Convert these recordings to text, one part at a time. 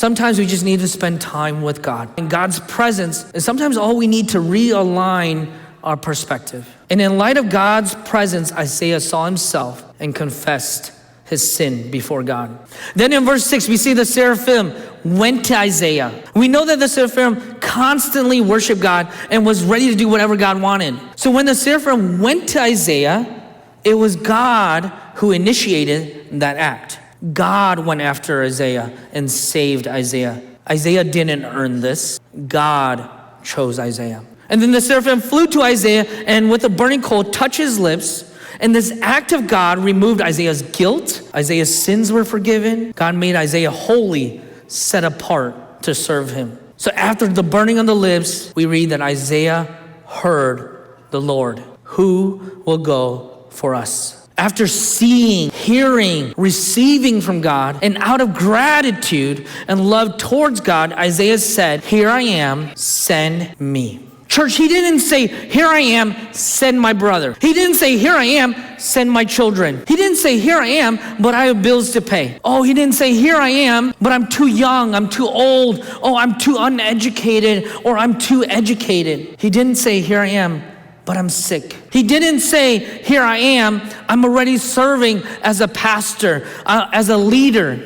Sometimes we just need to spend time with God. And God's presence is sometimes all we need to realign our perspective. And in light of God's presence, Isaiah saw himself and confessed his sin before God. Then in verse 6, we see the seraphim went to Isaiah. We know that the seraphim constantly worshiped God and was ready to do whatever God wanted. So when the seraphim went to Isaiah, it was God who initiated that act. God went after Isaiah and saved Isaiah. Isaiah didn't earn this. God chose Isaiah. And then the seraphim flew to Isaiah and with a burning coal touched his lips. And this act of God removed Isaiah's guilt. Isaiah's sins were forgiven. God made Isaiah holy, set apart to serve him. So after the burning on the lips, we read that Isaiah heard the Lord. Who will go for us? After seeing, hearing, receiving from God, and out of gratitude and love towards God, Isaiah said, "Here I am, send me." Church, he didn't say, "Here I am, send my brother." He didn't say, "Here I am, send my children." He didn't say, "Here I am, but I have bills to pay." Oh, he didn't say, "Here I am, but I'm too young, I'm too old. Oh, I'm too uneducated, or I'm too educated." He didn't say, "Here I am, but I'm sick." He didn't say, "Here I am, I'm already serving as a pastor, as a leader.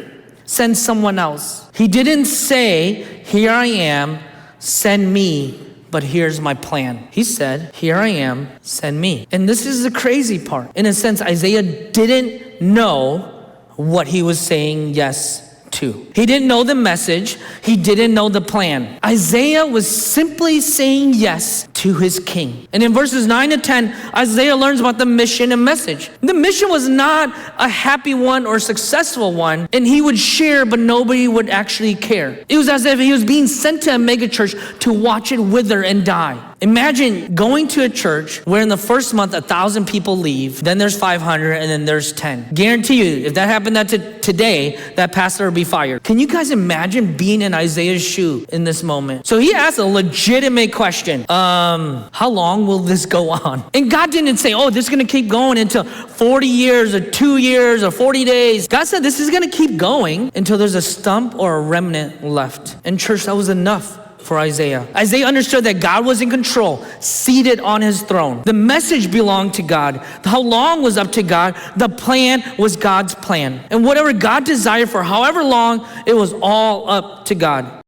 Send someone else." He didn't say, "Here I am, send me, but here's my plan." He said, "Here I am, send me." And this is the crazy part. In a sense, Isaiah didn't know what he was saying yes to. He didn't know the message. He didn't know the plan. Isaiah was simply saying yes to his king. And in verses 9 to 10, Isaiah learns about the mission and message. The mission was not a happy one or successful one, and he would share, but nobody would actually care. It was as if he was being sent to a megachurch to watch it wither and die. Imagine going to a church where in the first month 1,000 people leave, then there's 500, and then there's 10. Guarantee you, if that happened today, that pastor would be fired. Can you guys imagine being in Isaiah's shoe in this moment? So he asked a legitimate question. How long will this go on? And God didn't say, "Oh, this is going to keep going until 40 years or 2 years or 40 days. God said this is going to keep going until there's a stump or a remnant left. And church, that was enough for Isaiah. Isaiah understood that God was in control, seated on his throne. The message belonged to God. How long was up to God. The plan was God's plan. And whatever God desired for however long, it was all up to God.